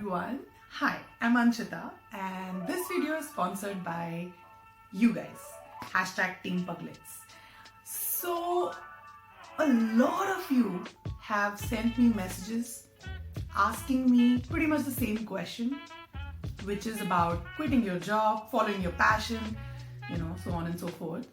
everyone. Hi, I'm Anshita and this video is sponsored by you guys. #Team Puglets. So, a lot of you have sent me messages asking me pretty much the same question, which is about quitting your job, following your passion, so on and so forth.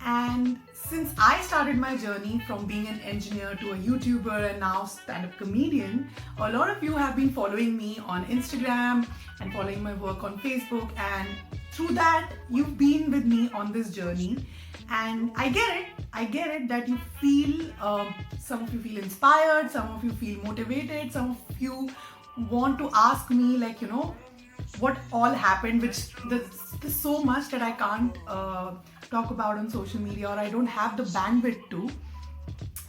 And since I started my journey from being an engineer to a YouTuber and now stand-up comedian, a lot of you have been following me on Instagram and following my work on Facebook, and through that you've been with me on this journey. And I get it that you feel, some of you feel inspired, some of you feel motivated, some of you want to ask me what all happened, which there's so much that I can't talk about on social media, or I don't have the bandwidth to.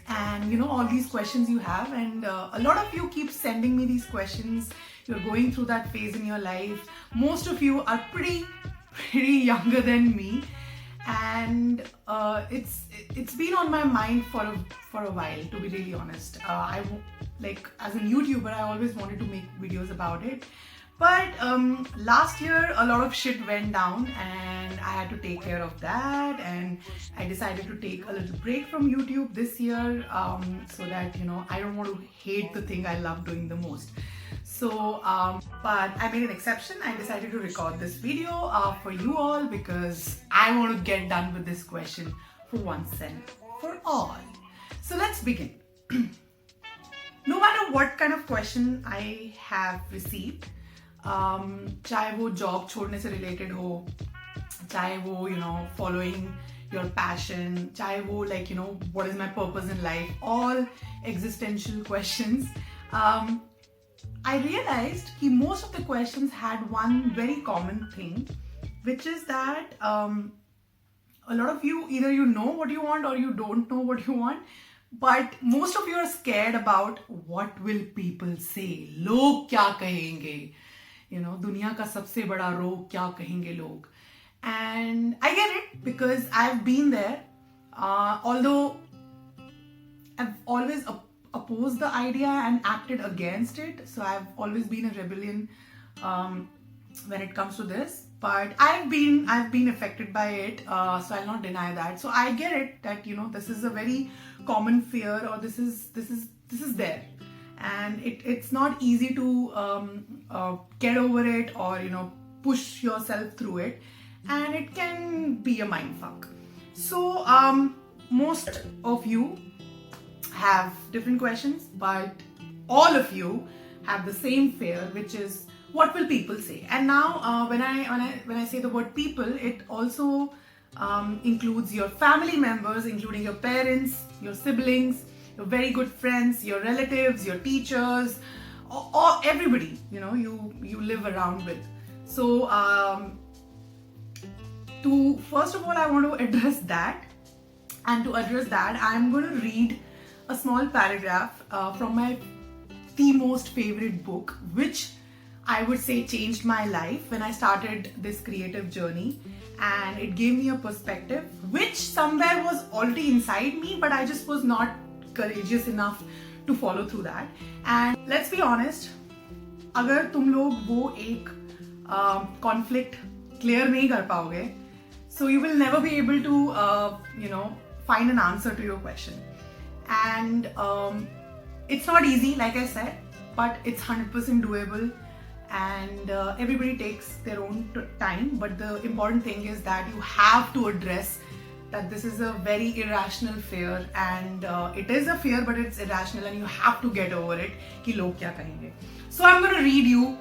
And all these questions you have, and a lot of you keep sending me these questions. You're going through that phase in your life. Most of you are pretty younger than me, and it's been on my mind for a while, to be really honest. As a YouTuber, I always wanted to make videos about it. But last year a lot of shit went down and I had to take care of that, and I decided to take a little break from YouTube this year, so that I don't want to hate the thing I love doing the most. So but I made an exception. I decided to record this video for you all because I want to get done with this question for once and for all. So let's begin. No matter what kind of question I have received, चाहे वो job छोड़ने से related हो, चाहे वो following your passion, चाहे वो what is my purpose in life, all existential questions, I realized that most of the questions had one very common thing, which is that a lot of you, either you know what you want or you don't know what you want, but most of you are scared about what will people say. लोग क्या कहेंगे? दुनिया का सबसे बड़ा रोग क्या कहेंगे लोग. And I get it because I've been there, although I've always opposed the idea and acted against it. So I've always been a rebellion when it comes to this, but I've been affected by it, so I'll not deny that. So I get it that this is a very common fear, or this is there, and it's not easy to get over it or push yourself through it, and it can be a mindfuck. So most of you have different questions, but all of you have the same fear, which is what will people say. And now when I say the word people, it also includes your family members, including your parents, your siblings, your very good friends, your relatives, your teachers, or everybody you live around with. So first of all, I want to address that, and to address that I'm going to read a small paragraph from the most favorite book, which I would say changed my life when I started this creative journey, and it gave me a perspective which somewhere was already inside me, but I just was not courageous enough to follow through that. And let's be honest, अगर तुम लोग वो एक conflict clear नहीं कर पाओगे, so you will never be able to find an answer to your question. And it's not easy, like I said, but it's 100% doable, and everybody takes their own time. But the important thing is that you have to address that this is a very irrational fear, and it is a fear, but it's irrational, and you have to get over it. कि लोग क्या कहेंगे. So I'm going to read you.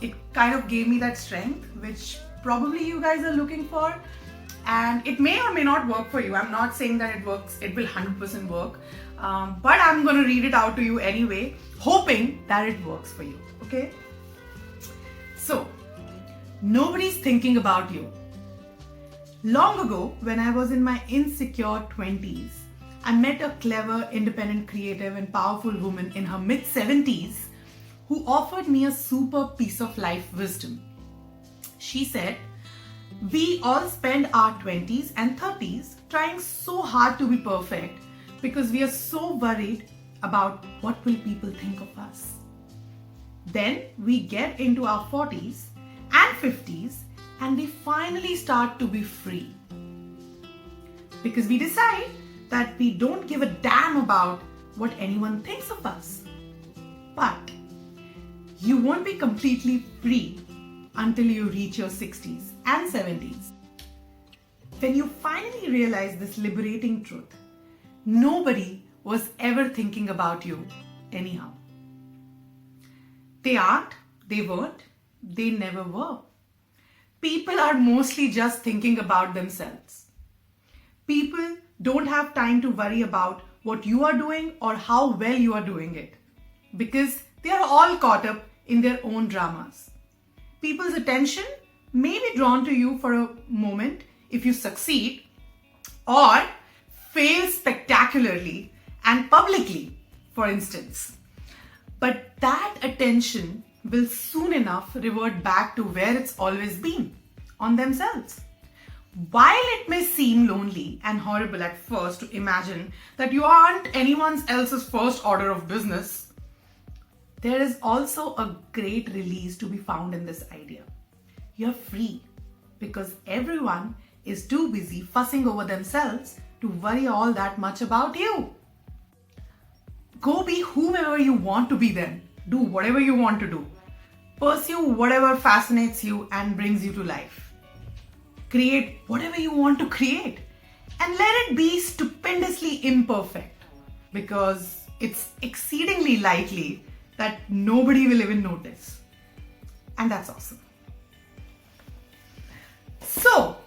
It kind of gave me that strength, which probably you guys are looking for, and it may or may not work for you. I'm not saying that it works, it will 100% work, but I'm going to read it out to you anyway, hoping that it works for you. Okay? So, nobody's thinking about you. Long ago, when I was in my insecure 20s, I met a clever, independent, creative and powerful woman in her mid-70s who offered me a super piece of life wisdom. She said, "We all spend our 20s and 30s trying so hard to be perfect because we are so worried about what will people think of us. Then we get into our 40s and 50s and we finally start to be free. Because we decide that we don't give a damn about what anyone thinks of us. But you won't be completely free until you reach your 60s and 70s. When you finally realize this liberating truth, nobody was ever thinking about you anyhow. They aren't, they weren't, they never were. People are mostly just thinking about themselves. People don't have time to worry about what you are doing or how well you are doing it, because they are all caught up in their own dramas. People's attention may be drawn to you for a moment if you succeed or fail spectacularly and publicly, for instance. But that attention will soon enough revert back to where it's always been, on themselves. While it may seem lonely and horrible at first to imagine that you aren't anyone else's first order of business, there is also a great release to be found in this idea. You're free because everyone is too busy fussing over themselves to worry all that much about you. Go be whomever you want to be then. Do whatever you want to do. Pursue whatever fascinates you and brings you to life. Create whatever you want to create. And let it be stupendously imperfect, because it's exceedingly likely that nobody will even notice. And that's awesome. So,